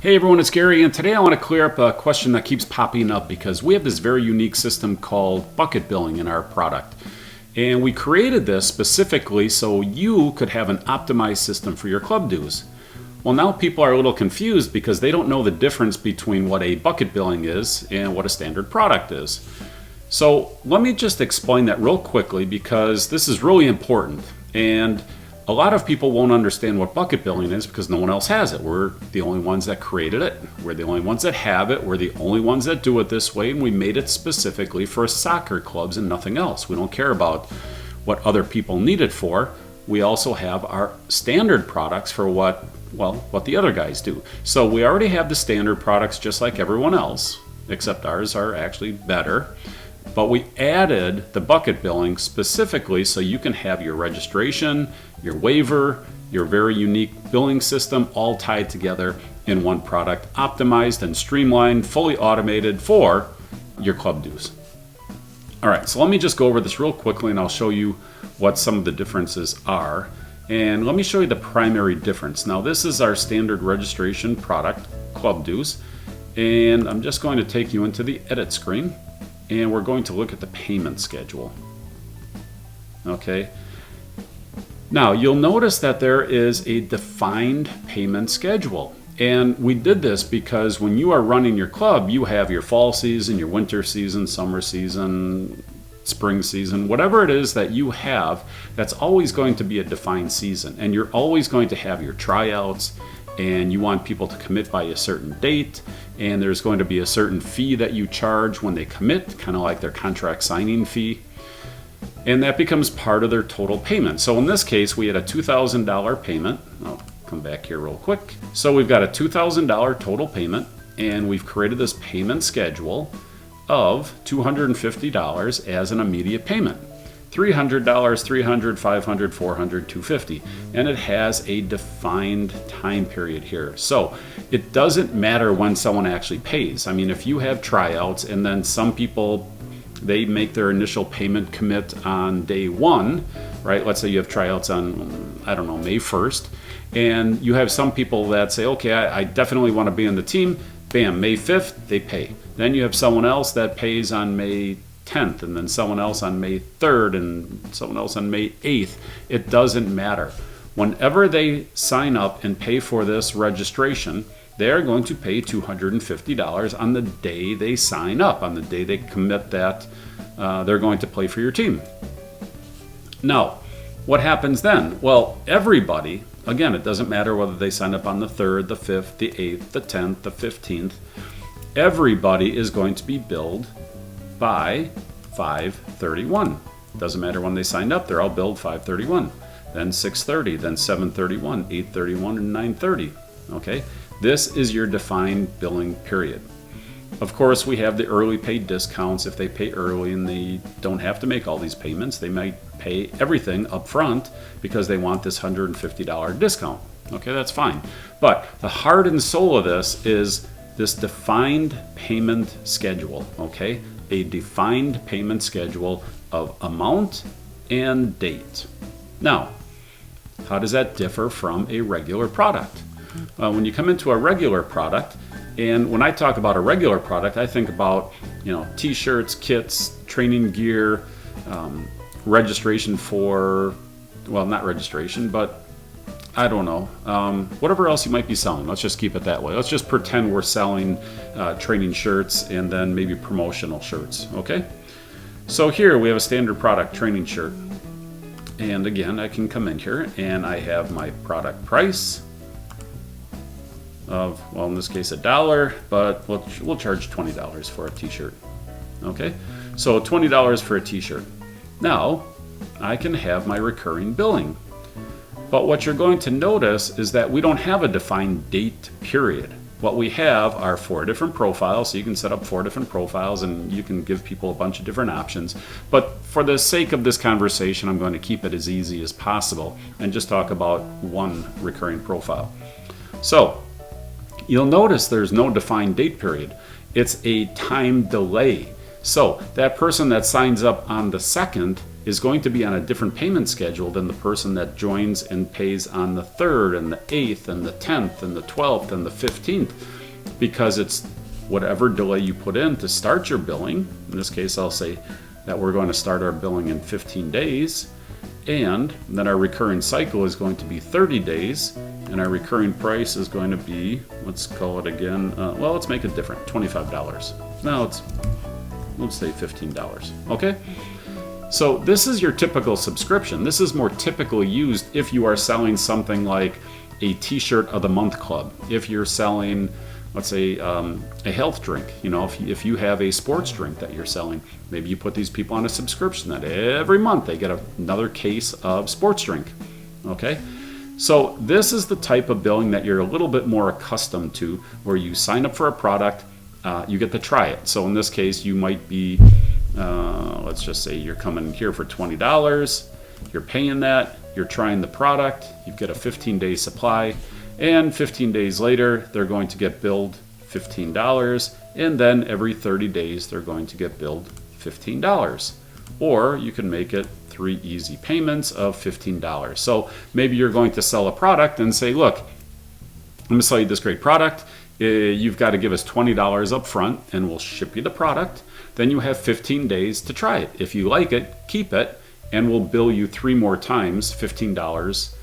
Hey everyone, it's Gary, and today I want to clear up a question that keeps popping up because we have this very unique system called bucket billing in our product. And we created this specifically so you could have an optimized system for your club dues. Well, now people are a little confused because they don't know the difference between what a bucket billing is and what a standard product is. So let me just explain that real quickly because this is really important. And a lot of people won't understand what bucket billing is because no one else has it. We're the only ones that created it. We're the only ones that have it. We're the only ones that do it this way, and we made it specifically for soccer clubs and nothing else. We don't care about what other people need it for. We also have our standard products for what the other guys do. So we already have the standard products just like everyone else, except ours are actually better. But we added the bucket billing specifically so you can have your registration, your waiver, your very unique billing system all tied together in one product, optimized and streamlined, fully automated for your club dues. All right, so let me just go over this real quickly and I'll show you what some of the differences are. And let me show you the primary difference. Now this is our standard registration product, club dues. And I'm just going to take you into the edit screen. And we're going to look at the payment schedule. Okay. Now you'll notice that there is a defined payment schedule. And we did this because when you are running your club, you have your fall season, your winter season, summer season, spring season, whatever it is that you have, that's always going to be a defined season. And you're always going to have your tryouts, and you want people to commit by a certain date, and there's going to be a certain fee that you charge when they commit, kind of like their contract signing fee, and that becomes part of their total payment. So in this case, we had a $2,000 payment. I'll come back here real quick. So we've got a $2,000 total payment, and we've created this payment schedule of $250 as an immediate payment. $300, $300, $500, $400, $250, and it has a defined time period here. So it doesn't matter when someone actually pays. I mean, if you have tryouts and then some people, they make their initial payment commit on day one, right? Let's say you have tryouts on, I don't know, May 1st, and you have some people that say, okay, I definitely want to be on the team. Bam, May 5th, they pay. Then you have someone else that pays on May 10th, and then someone else on May 3rd, and someone else on May 8th. It doesn't matter. Whenever they sign up and pay for this registration, they're going to pay $250 on the day they sign up, on the day they commit that they're going to play for your team. Now, what happens then? Well, everybody, again, it doesn't matter whether they sign up on the 3rd, the 5th, the 8th, the 10th, the 15th, everybody is going to be billed by 5/31. Doesn't matter when they signed up, they're all billed 5/31. Then 6/30, then 7/31, 8/31, and 9/30. Okay, this is your defined billing period. Of course, we have the early pay discounts. If they pay early and they don't have to make all these payments, they might pay everything up front because they want this $150 discount. Okay, that's fine. But the heart and soul of this is this defined payment schedule. Okay, a defined payment schedule of amount and date. Now, how does that differ from a regular product? When you come into a regular product, and when I talk about a regular product, I think about, t-shirts, kits, training gear, registration for, well, not registration, but I don't know, whatever else you might be selling. Let's just keep it that way. Let's just pretend we're selling training shirts and then maybe promotional shirts, okay? So here we have a standard product training shirt. And again, I can come in here and I have my product price of, well, in this case, $1, but we'll charge $20 for a t-shirt, okay? So $20 for a t-shirt. Now, I can have my recurring billing. But what you're going to notice is that we don't have a defined date period. What we have are 4 different profiles, so you can set up 4 different profiles and you can give people a bunch of different options. But for the sake of this conversation, I'm going to keep it as easy as possible and just talk about one recurring profile. So you'll notice there's no defined date period. It's a time delay. So that person that signs up on the 2nd is going to be on a different payment schedule than the person that joins and pays on the 3rd and the 8th and the 10th and the 12th and the 15th, because it's whatever delay you put in to start your billing. In this case, I'll say that we're going to start our billing in 15 days, and then our recurring cycle is going to be 30 days, and our recurring price is going to be, let's call it again, well, let's make it different, $25. Now let's say $15, okay? So this is your typical subscription. This is more typically used if you are selling something like a t-shirt of the month club. If you're selling, let's say, a health drink, if you have a sports drink that you're selling, maybe you put these people on a subscription that every month they get another case of sports drink, okay? So this is the type of billing that you're a little bit more accustomed to, where you sign up for a product, you get to try it. So in this case, you might be, let's just say you're coming here for $20, you're paying that, you're trying the product, you get a 15-day supply, and 15 days later, they're going to get billed $15, and then every 30 days, they're going to get billed $15. Or you can make it 3 easy payments of $15. So maybe you're going to sell a product and say, look, I'm going to sell you this great product. You've got to give us $20 up front, and we'll ship you the product. Then you have 15 days to try it. If you like it, keep it, and we'll bill you 3 more times $15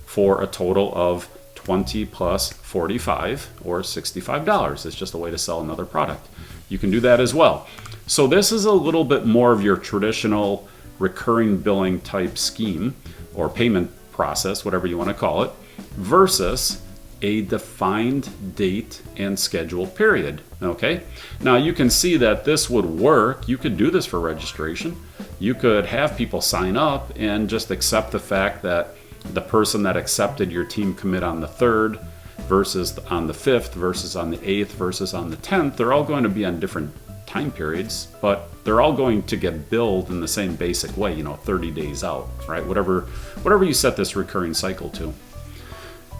for a total of 20 plus 45 or $65. It's just a way to sell another product. You can do that as well. So this is a little bit more of your traditional recurring billing type scheme or payment process, whatever you want to call it, versus a defined date and schedule period. Okay? Now you can see that this would work. You could do this for registration. You could have people sign up and just accept the fact that the person that accepted your team commit on the 3rd versus on the 5th versus on the 8th versus on the 10th, they're all going to be on different time periods, but they're all going to get billed in the same basic way, 30 days out, right? Whatever you set this recurring cycle to.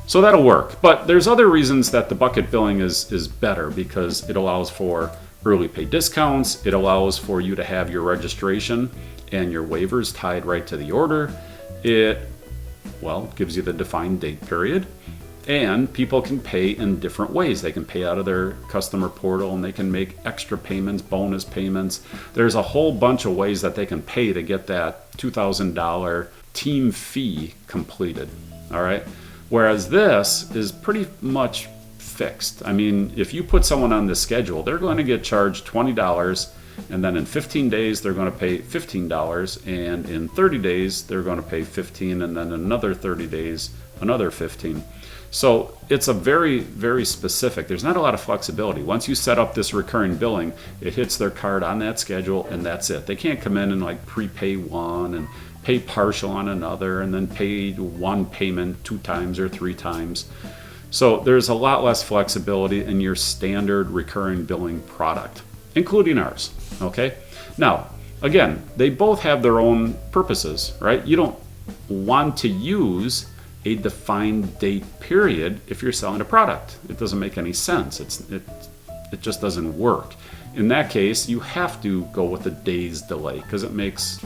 So that'll work. But there's other reasons that the bucket billing is better, because it allows for early pay discounts. It allows for you to have your registration and your waivers tied right to the order. It gives you the defined date period. And people can pay in different ways. They can pay out of their customer portal, and they can make extra payments, bonus payments. There's a whole bunch of ways that they can pay to get that $2,000 team fee completed. All right. Whereas this is pretty much fixed. I mean, if you put someone on this schedule, they're going to get charged $20, and then in 15 days, they're going to pay $15, and in 30 days, they're going to pay $15, and then another 30 days, another $15. So it's a very, very specific. There's not a lot of flexibility. Once you set up this recurring billing, it hits their card on that schedule, and that's it. They can't come in and prepay one and pay partial on another and then pay one payment 2 times or 3 times. So there's a lot less flexibility in your standard recurring billing product, including ours, okay? Now, again, they both have their own purposes, right? You don't want to use a defined date period if you're selling a product. It doesn't make any sense. It just doesn't work. In that case, you have to go with a day's delay because it makes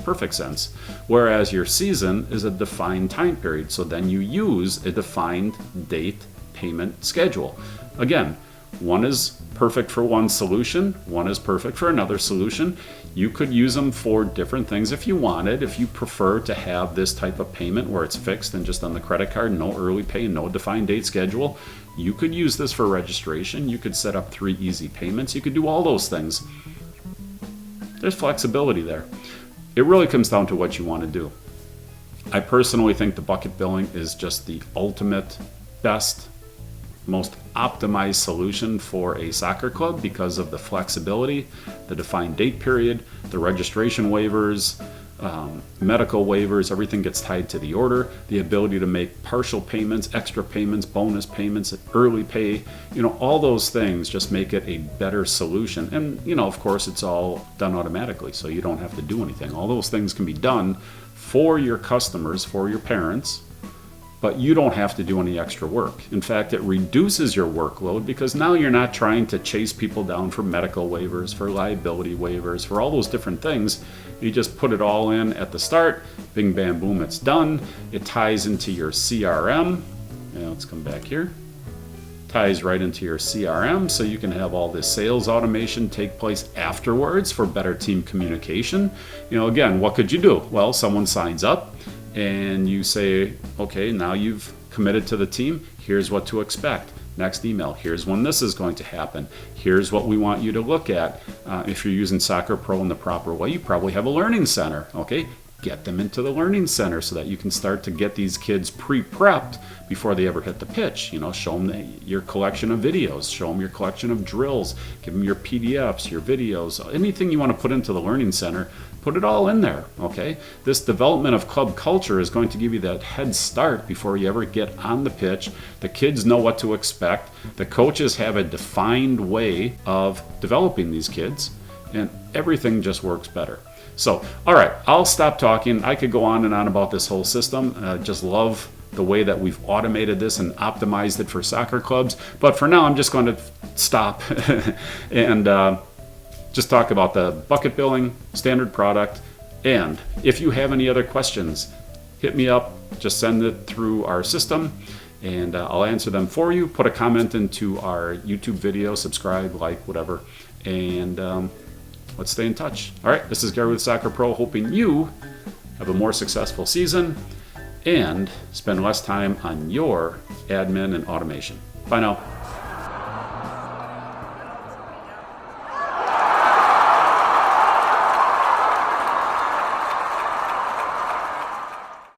perfect sense. Whereas your season is a defined time period, so then you use a defined date payment schedule. Again, one is perfect for one solution, one is perfect for another solution. You could use them for different things if you wanted. If you prefer to have this type of payment where it's fixed and just on the credit card, no early pay, no defined date schedule, you could use this for registration. You could set up 3 easy payments. You could do all those things. There's flexibility there. It really comes down to what you want to do. I personally think the bucket billing is just the ultimate, best, most optimized solution for a soccer club because of the flexibility, the defined date period, the registration waivers, medical waivers, everything gets tied to the order, the ability to make partial payments, extra payments, bonus payments, early pay, all those things just make it a better solution. And, of course, it's all done automatically, so you don't have to do anything. All those things can be done for your customers, for your parents, but you don't have to do any extra work. In fact, it reduces your workload because now you're not trying to chase people down for medical waivers, for liability waivers, for all those different things. You just put it all in at the start, bing, bam, boom, it's done. It ties into your CRM. Now let's come back here. Ties right into your CRM, so you can have all this sales automation take place afterwards for better team communication. Again, what could you do? Well, someone signs up and you say, okay, now you've committed to the team. Here's what to expect. Next email, here's when this is going to happen. Here's what we want you to look at. If you're using SocrPro in the proper way, you probably have a learning center, okay? Get them into the learning center so that you can start to get these kids pre-prepped before they ever hit the pitch. Show them your collection of videos, show them your collection of drills, give them your PDFs, your videos, anything you want to put into the learning center, put it all in there, okay? This development of club culture is going to give you that head start before you ever get on the pitch. The kids know what to expect. The coaches have a defined way of developing these kids, and everything just works better. So, all right, I'll stop talking. I could go on and on about this whole system. Just love the way that we've automated this and optimized it for soccer clubs. But for now, I'm just going to stop and just talk about the bucket billing, standard product. And if you have any other questions, hit me up. Just send it through our system, and I'll answer them for you. Put a comment into our YouTube video, subscribe, like, whatever. And let's stay in touch. All right, this is Gary with SocrPro, hoping you have a more successful season and spend less time on your admin and automation. Bye now.